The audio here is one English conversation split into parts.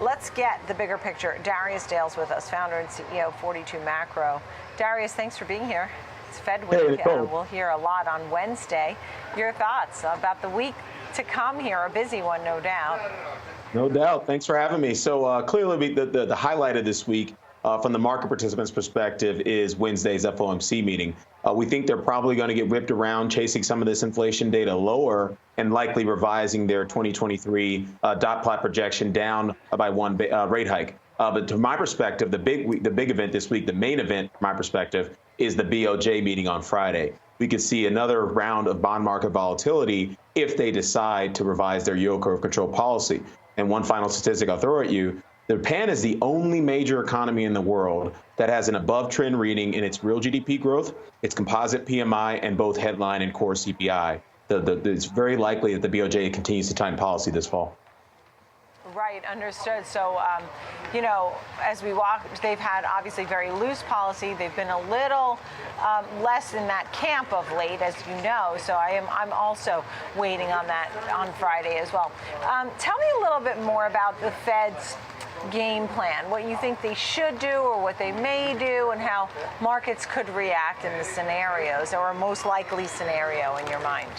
let's get the bigger picture. Darius Dale's with us, founder and CEO of 42 Macro. Darius, thanks for being here. It's Fed week. Hey, Nicole. We'll hear a lot on Wednesday. Your thoughts about the week to come here, a busy one, no doubt. No doubt. Thanks for having me. So clearly the highlight of this week from the market participants' perspective is Wednesday's FOMC meeting. We think they're probably going to get whipped around, chasing some of this inflation data lower and likely revising their 2023 dot plot projection down by one rate hike. But to my perspective, the big event this week, the main event from my perspective, is the BOJ meeting on Friday. We could see another round of bond market volatility if they decide to revise their yield curve control policy. And one final statistic I'll throw at you, Japan is the only major economy in the world that has an above trend reading in its real GDP growth, its composite PMI, and both headline and core CPI. It's very likely that the BOJ continues to tighten policy this fall. Right, understood. So, as we walk, they've had obviously very loose policy. They've been a little less in that camp of late, as you know. So I'm also waiting on that on Friday as well. Tell me a little bit more about the Fed's game plan, what you think they should do or what they may do, and how markets could react in the scenarios, or a most likely scenario in your mind.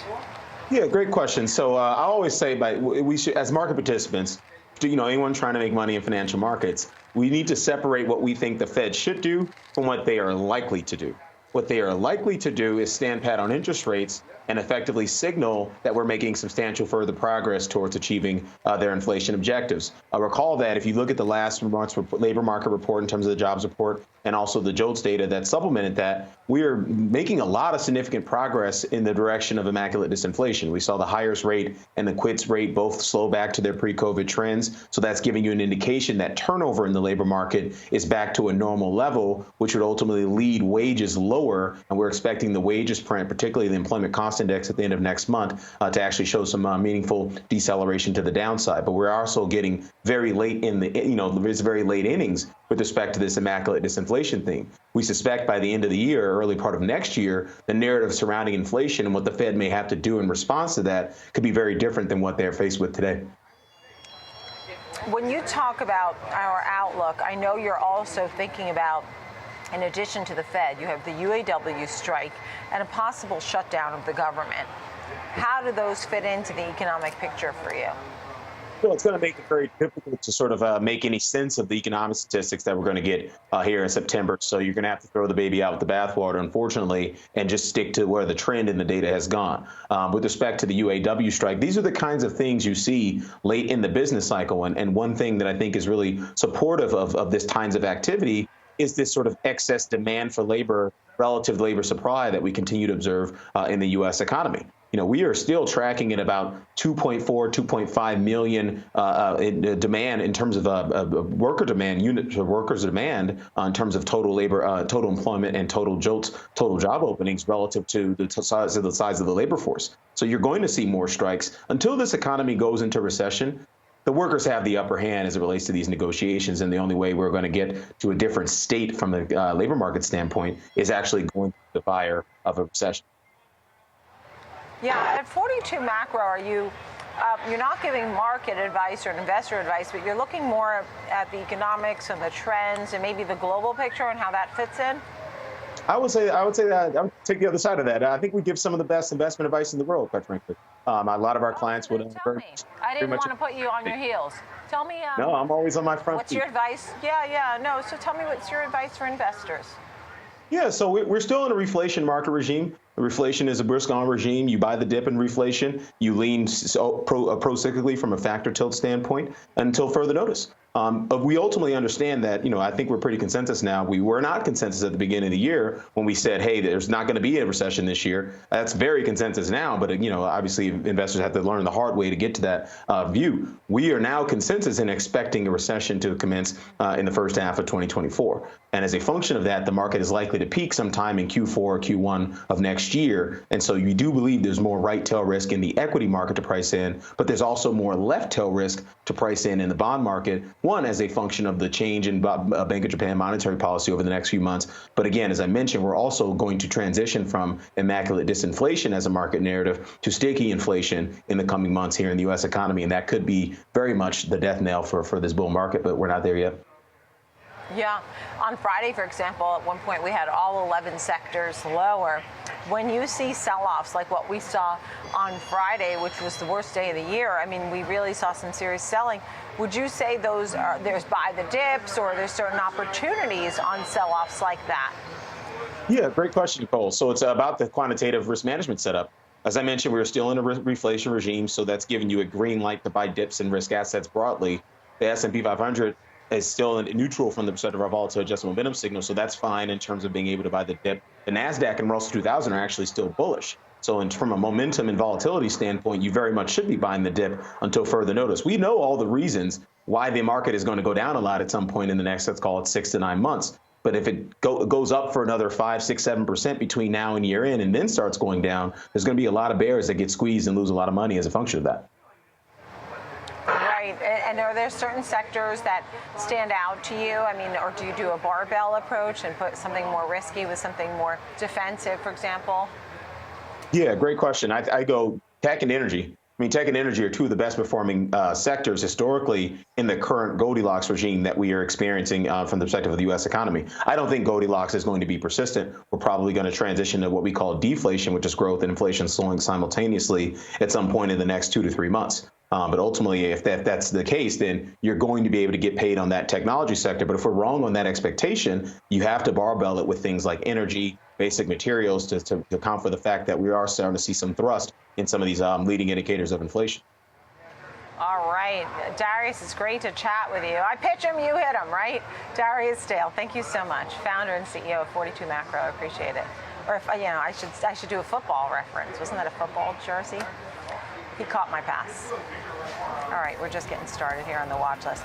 Yeah, great question. So I always say, we should, as market participants, anyone trying to make money in financial markets, we need to separate what we think the Fed should do from what they are likely to do. What they are likely to do is stand pat on interest rates and effectively signal that we're making substantial further progress towards achieving their inflation objectives. Recall that if you look at the last month's labor market report in terms of the jobs report and also the JOLTS data that supplemented that, we are making a lot of significant progress in the direction of immaculate disinflation. We saw the hires rate and the quits rate both slow back to their pre-COVID trends. So that's giving you an indication that turnover in the labor market is back to a normal level, which would ultimately lead wages lower. And we're expecting the wages print, particularly the employment cost index at the end of next month, to actually show some meaningful deceleration to the downside. But we're also getting very late in there's very late innings with respect to this immaculate disinflation thing. We suspect by the end of the year, early part of next year, the narrative surrounding inflation and what the Fed may have to do in response to that could be very different than what they're faced with today. When you talk about our outlook, I know you're also thinking about, in addition to the Fed, you have the UAW strike and a possible shutdown of the government. How do those fit into the economic picture for you? Well, it's going to make it very difficult to sort of make any sense of the economic statistics that we're going to get here in September. So you're going to have to throw the baby out with the bathwater, unfortunately, and just stick to where the trend in the data has gone. With respect to the UAW strike, these are the kinds of things you see late in the business cycle. And one thing that I think is really supportive of this kinds of activity is this sort of excess demand for labor relative to labor supply that we continue to observe in the U.S. economy. We are still tracking at about 2.4, 2.5 million in demand in terms of worker demand, units of workers' demand in terms of total labor, total employment, and total job openings relative to the size of the labor force. So you're going to see more strikes until this economy goes into recession. The workers have the upper hand as it relates to these negotiations, and the only way we're going to get to a different state from the labor market standpoint is actually going through the fire of a recession. Yeah, at 42 Macro, are you're not giving market advice or investor advice, but you're looking more at the economics and the trends and maybe the global picture and how that fits in? I would say that I would take the other side of that. I think we give some of the best investment advice in the world, quite frankly. A lot of our clients would. Tell me. I didn't want to put you on your heels. Tell me. No, I'm always on my front. What's your advice? No. So tell me, what's your advice for investors? Yeah, so we're still in a reflation market regime. Reflation is a risk-on regime. You buy the dip in reflation. You lean pro-cyclically from a factor tilt standpoint until further notice. But we ultimately understand that, I think we're pretty consensus now. We were not consensus at the beginning of the year when we said, hey, there's not going to be a recession this year. That's very consensus now. But, obviously investors have to learn the hard way to get to that view. We are now consensus in expecting a recession to commence in the first half of 2024. And as a function of that, the market is likely to peak sometime in Q4 or Q1 of next year. And so you do believe there's more right tail risk in the equity market to price in, but there's also more left tail risk to price in the bond market one, as a function of the change in Bank of Japan monetary policy over the next few months. But again, as I mentioned, we're also going to transition from immaculate disinflation as a market narrative to sticky inflation in the coming months here in the U.S. economy. And that could be very much the death knell for this bull market, but we're not there yet. Yeah. On Friday, for example, at one point we had all 11 sectors lower. When you see sell-offs like what we saw on Friday, which was the worst day of the year, I mean, we really saw some serious selling. Would you say there's buy the dips, or there's certain opportunities on sell-offs like that? Yeah, great question, Nicole. So it's about the quantitative risk management setup. As I mentioned, we're still in a reflation regime, so that's giving you a green light to buy dips in risk assets broadly. The S&P 500 is still neutral from the perspective of our volatile adjustment momentum signal, so that's fine in terms of being able to buy the dip. The NASDAQ and Russell 2000 are actually still bullish. So from a momentum and volatility standpoint, you very much should be buying the dip until further notice. We know all the reasons why the market is going to go down a lot at some point in the next, let's call it 6 to 9 months. But if it goes up for another 5, 6, 7% between now and year end and then starts going down, there's going to be a lot of bears that get squeezed and lose a lot of money as a function of that. Right. And are there certain sectors that stand out to you? I mean, or do you do a barbell approach and put something more risky with something more defensive, for example? Yeah, great question. I go tech and energy. I mean, tech and energy are two of the best performing sectors historically in the current Goldilocks regime that we are experiencing from the perspective of the U.S. economy. I don't think Goldilocks is going to be persistent. We're probably going to transition to what we call deflation, which is growth and inflation slowing simultaneously at some point in the next 2 to 3 months. But ultimately, if that's the case, then you're going to be able to get paid on that technology sector. But if we're wrong on that expectation, you have to barbell it with things like energy, basic materials to account for the fact that we are starting to see some thrust in some of these leading indicators of inflation. All right. Darius, it's great to chat with you. I pitch him, you hit him, right? Darius Dale, thank you so much. Founder and CEO of 42 Macro. I appreciate it. Or if, I should do a football reference. Wasn't that a football jersey? He caught my pass. All right, we're just getting started here on the watch list.